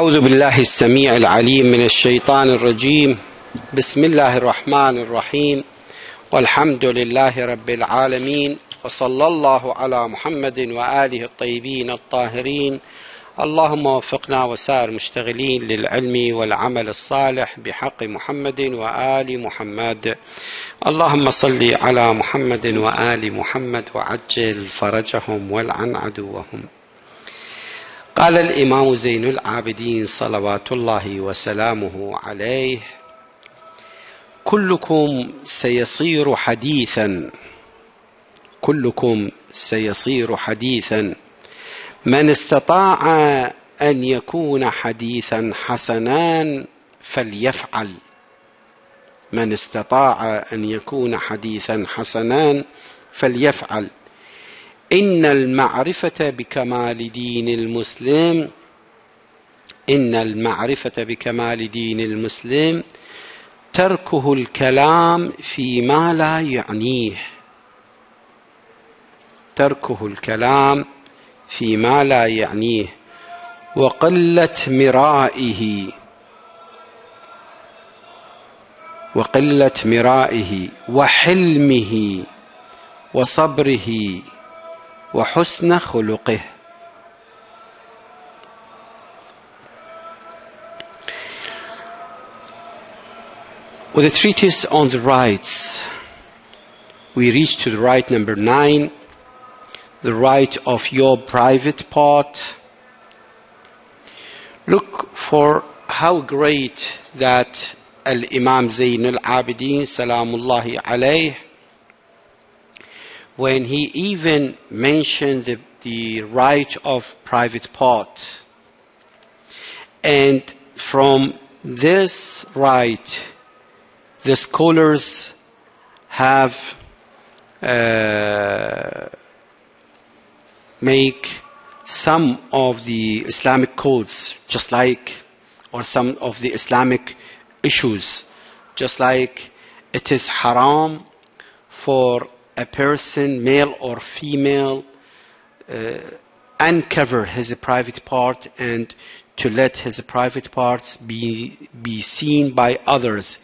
أعوذ بالله السميع العليم من الشيطان الرجيم. بسم الله الرحمن الرحيم، والحمد لله رب العالمين، وصلى الله على محمد وآله الطيبين الطاهرين. اللهم وفقنا وسائر مشتغلين للعلم والعمل الصالح بحق محمد وآل محمد. اللهم صل على محمد وآل محمد وعجل فرجهم والعن عدوهم. قال الإمام زين العابدين صلوات الله وسلامه عليه: كلكم سيصير حديثا، كلكم سيصير حديثا، من استطاع أن يكون حديثا حسنا فليفعل، من استطاع أن يكون حديثا حسنا فليفعل. إن المعرفة بكمال دين المسلم، إن المعرفة بكمال دين المسلم تركه الكلام فيما لا يعنيه، تركه الكلام فيما لا يعنيه، وقلة مرائه، وقلة مرائه وحلمه وصبره وحسن خلقه. With the treatise on the rights, we reach to the right number 9, the right of your private part. Look for how great that Al-Imam Zayn al-Abidin Salamullahi alayh, when he even mentioned the right of private part. And from this right, the scholars have make some of the Islamic codes, just like, or some of the Islamic issues, just like it is haram for a person, male or female, uncover his private part and to let his private parts be seen by others,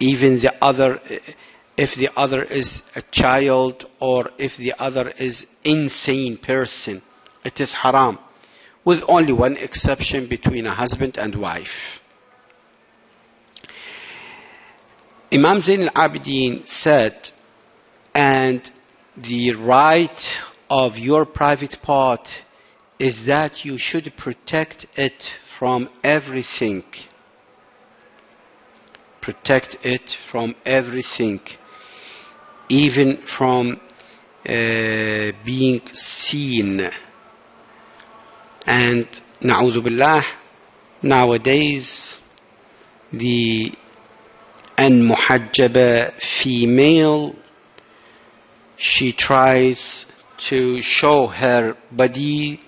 even the other, if the other is a child or if the other is insane person. It is haram, with only one exception between a husband and wife. Imam Zayn al-Abidin said, and the right of your private part is that you should protect it from everything. Protect it from everything, even from being seen. And na'udhu billah, nowadays the muhajjaba female, she tries to show her body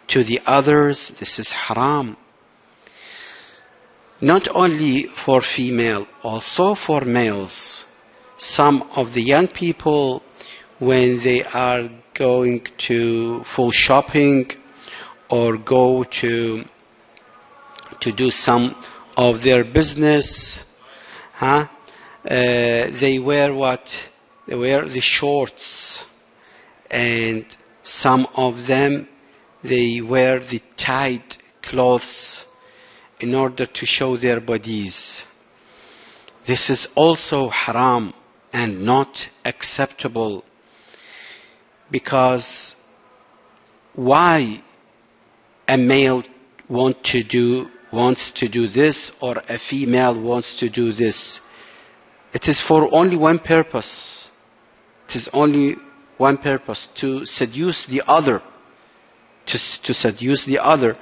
to the others. This is haram. Not only for female, also for males. Some of the young people, when they are going for shopping or go to do some of their business, they wear what? They wear the shorts, and some of them, they wear the tight clothes in order to show their bodies. This is also haram and not acceptable, because why a male wants to do this, or a female wants to do this? It is for only one purpose. It is only one purpose: to seduce the other. To seduce the other.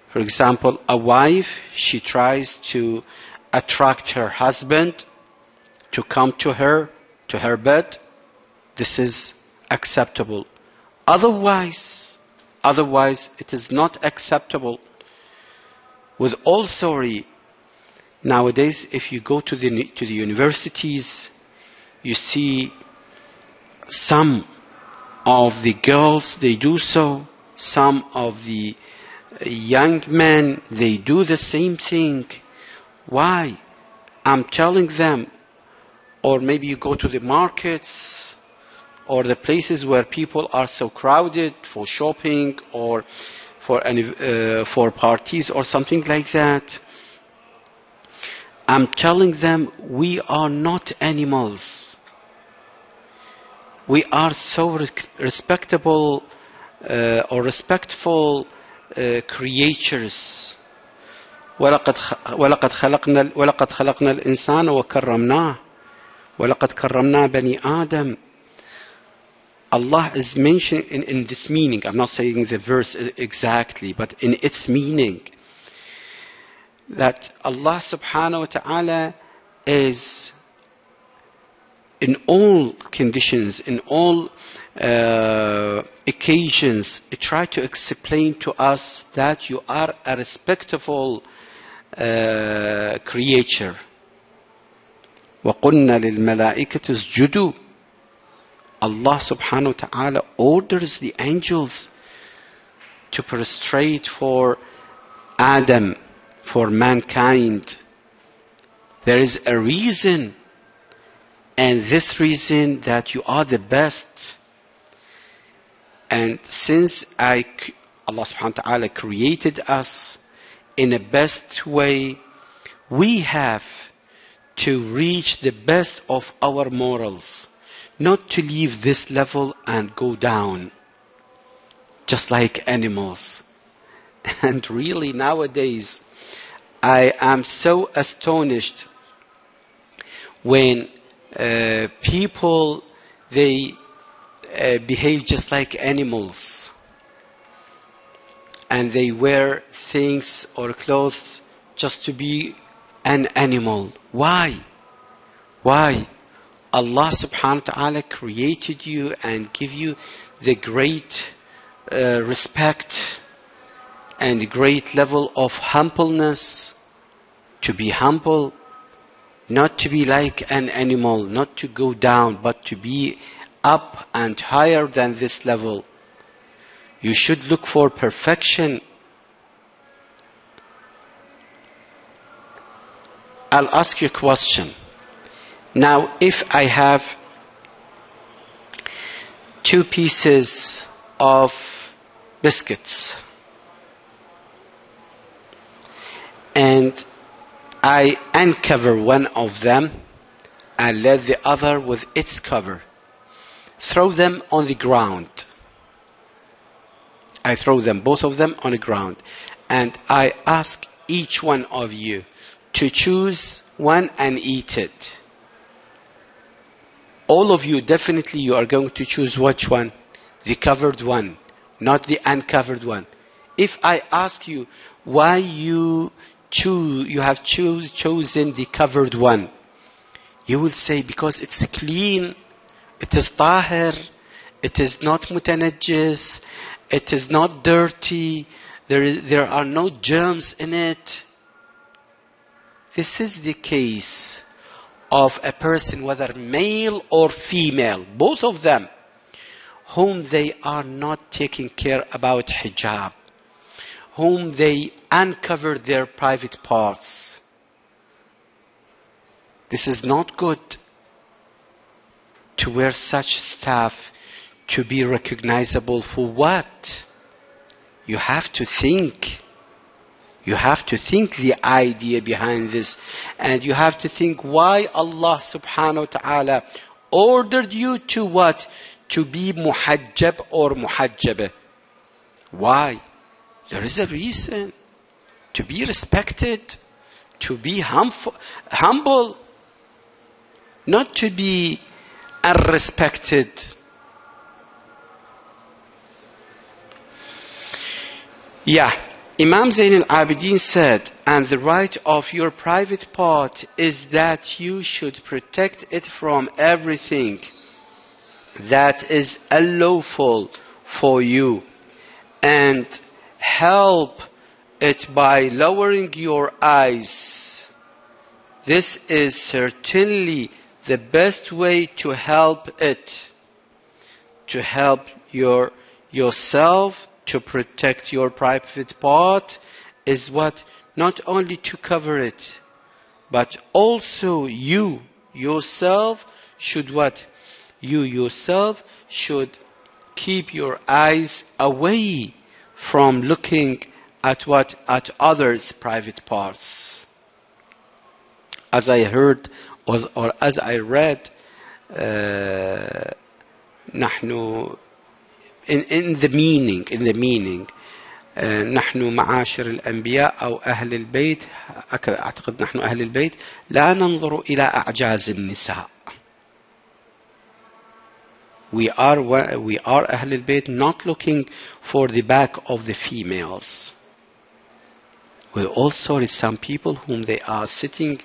For example, a wife, she tries to attract her husband to come to her bed. This is acceptable. Otherwise, it is not acceptable. With all sorry, nowadays, if you go to the universities, you see some of the girls, they do so. Some of the young men, they do the same thing. Why? I'm telling them. Or maybe you go to the markets or the places where people are so crowded for shopping or for parties or something like that. I'm telling them, we are not animals. We are so respectable or respectful creatures. وَلَقَدْ خَلَقْنَا الْإِنسَانَ وَكَرَّمْنَاهُ وَلَقَدْ كَرَّمْنَا بَنِي آدَمَ. Allah is mentioning in this meaning, I'm not saying the verse exactly, but in its meaning, that Allah subhanahu wa ta'ala is in all conditions, in all occasions, try to explain to us that you are a respectable creature. وَقُلْنَا لِلْمَلَائِكَةِ اسْجُدُوا. Allah subhanahu wa ta'ala orders the angels to prostrate for Adam, for mankind. There is a reason, and this reason that you are the best. And since Allah subhanahu wa ta'ala created us in a best way, we have to reach the best of our morals, not to leave this level and go down, just like animals. And really nowadays, I am so astonished when people, they behave just like animals. And they wear things or clothes just to be an animal. Why? Why? Allah subhanahu wa ta'ala created you and give you the great respect and great level of humbleness, to be humble, not to be like an animal, not to go down, but to be up and higher than this level. You should look for perfection. I'll ask you a question. Now, if I have 2 pieces of biscuits and I uncover one of them and let the other with its cover, throw them on the ground. I throw them, both of them, on the ground, and I ask each one of you to choose one and eat it. All of you, definitely you are going to choose which one? The covered one, not the uncovered one. If I ask you why you have chosen the covered one, you will say, because it's clean, it is tahir, it is not mutanajjis, it is not dirty, there are no germs in it. This is the case of a person, whether male or female, both of them, whom they are not taking care about hijab, whom they uncover their private parts. This is not good to wear such stuff, to be recognizable for what? You have to think. You have to think the idea behind this. And you have to think why Allah subhanahu wa ta'ala ordered you to what? To be muhajjab or muhajjabah. Why? There is a reason. To be respected. To be humble. Not to be unrespected. Yeah. Imam Zayn al-Abidin said, and the right of your private part is that you should protect it from everything that is unlawful for you, and help it by lowering your eyes. This is certainly the best way to help it, to help yourself to protect your private part is what? Not only to cover it, but also you yourself should what? You yourself should keep your eyes away from looking at what? At others' private parts. As I heard or as I read, نحن in the meaning نحن معاشر الأنبياء أو أهل البيت أعتقد نحن أهل البيت لا ننظر إلى أعجاز النساء. We are أهل البيت, not looking for the back of the females. We also see some people whom they are sitting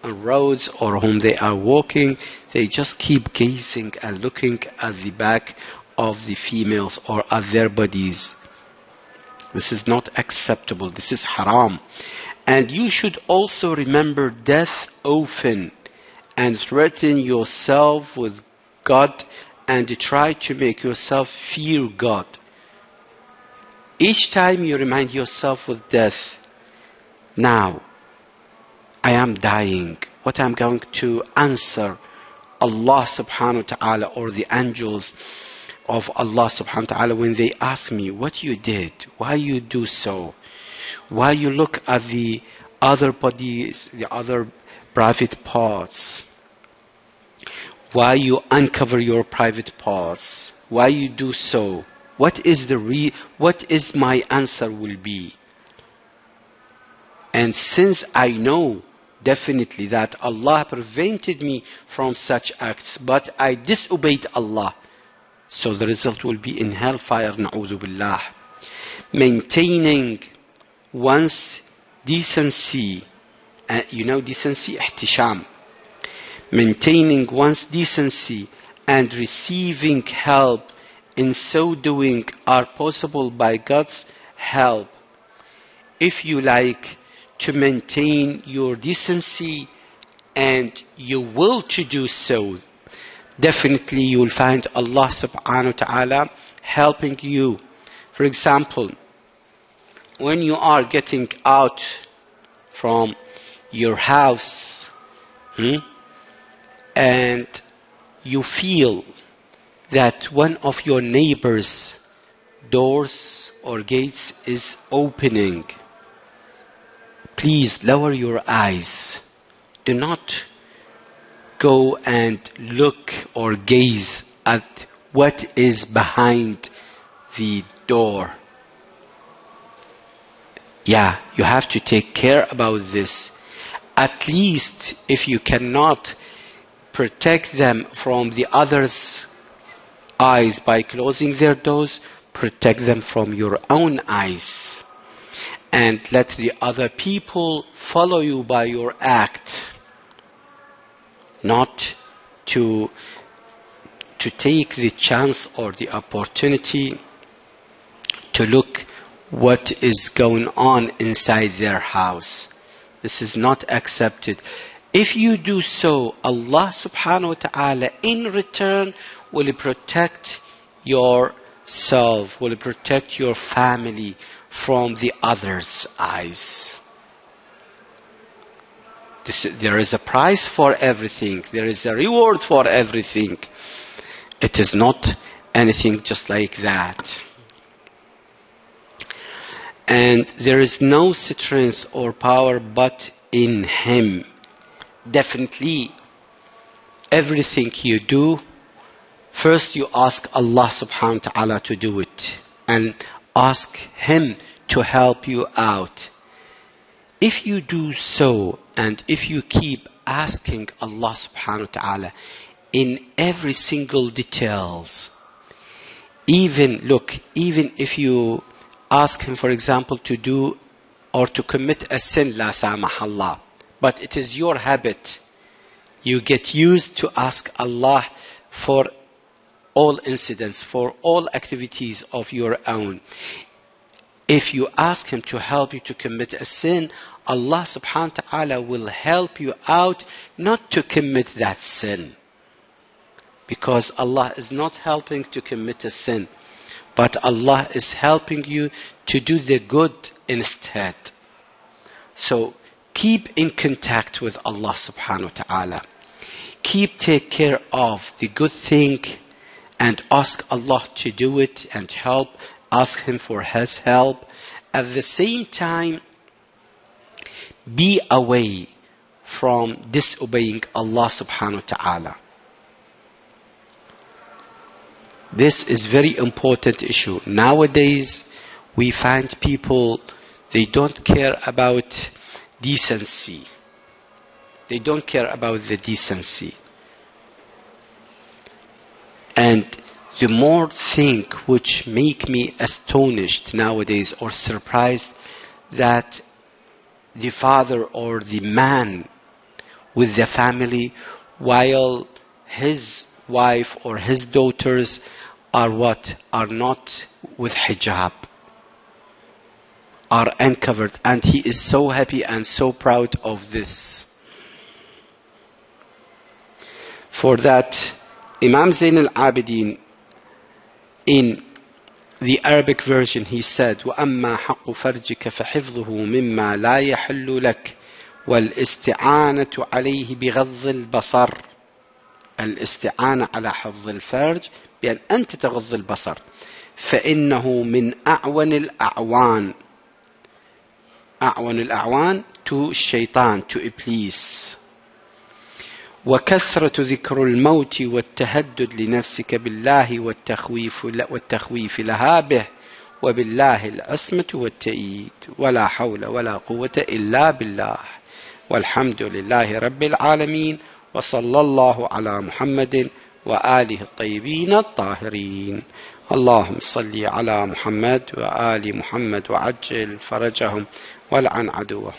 on roads or whom they are walking, they just keep gazing and looking at the back of the females or at their bodies. This is not acceptable. This is haram. And you should also remember death often and threaten yourself with God and try to make yourself fear God. Each time you remind yourself with death, now I am dying, what I'm going to answer Allah subhanahu wa ta'ala or the angels of Allah subhanahu wa ta'ala when they ask me what you did, why you do so, why you look at the other bodies, the other private parts, why you uncover your private parts, why you do so, what is my answer will be. And since I know definitely that Allah prevented me from such acts, but I disobeyed Allah, so the result will be in hellfire, na'udhu billah. Maintaining one's decency, decency, ihtisham. Maintaining one's decency and receiving help in so doing are possible by God's help. If you like to maintain your decency and you will to do so, definitely you will find Allah subhanahu wa ta'ala helping you. For example, when you are getting out from your house and you feel that one of your neighbors' doors or gates is opening, please lower your eyes. Do not go and look or gaze at what is behind the door. Yeah, you have to take care about this. At least if you cannot protect them from the others' eyes by closing their doors, protect them from your own eyes. And let the other people follow you by your act. Not to take the chance or the opportunity to look what is going on inside their house. This is not accepted. If you do so, Allah subhanahu wa ta'ala in return will protect yourself, will protect your family from the others' eyes. There is a price for everything. There is a reward for everything. It is not anything just like that. And there is no strength or power but in Him. Definitely, everything you do, first you ask Allah subhanahu wa ta'ala to do it. And ask Him to help you out. If you do so, and if you keep asking Allah subhanahu wa ta'ala in every single details, even if you ask Him, for example, to do or to commit a sin, la samahallah, but it is your habit, you get used to ask Allah for all incidents, for all activities of your own. If you ask Him to help you to commit a sin, Allah subhanahu wa ta'ala will help you out not to commit that sin. Because Allah is not helping to commit a sin. but Allah is helping you to do the good instead. So keep in contact with Allah subhanahu wa ta'ala. Take care of the good thing and ask Allah to do it and help. Ask Him for His help. At the same time, be away from disobeying Allah subhanahu wa ta'ala. This is very important issue. Nowadays, we find people, they don't care about decency. They don't care about the decency. And the more thing which make me astonished nowadays or surprised, that the father or the man with the family, while his wife or his daughters are what? Are not with hijab, are uncovered, and he is so happy and so proud of this. For that, Imam Zain al-Abidin, in the Arabic version, he said, وَأَمَّا حَقُّ فَرْجِكَ فَحِفْظُهُ مِمَّا لَا يَحِلُّ لَكَ وَالْإِسْتِعَانَةُ عَلَيْهِ بِغَضِّ الْبَصَرِ. الاستعانة على حفظ الفرج بأن أنت تغض البصر، فإنه من أعون الأعوان. أعون الأعوان to الشيطان, to Iblis. وكثرة ذكر الموت والتهدد لنفسك بالله والتخويف لها به، وبالله العصمة والتأييد، ولا حول ولا قوة إلا بالله، والحمد لله رب العالمين، وصلى الله على محمد وآله الطيبين الطاهرين. اللهم صل على محمد وآل محمد وعجل فرجهم والعن عدوه.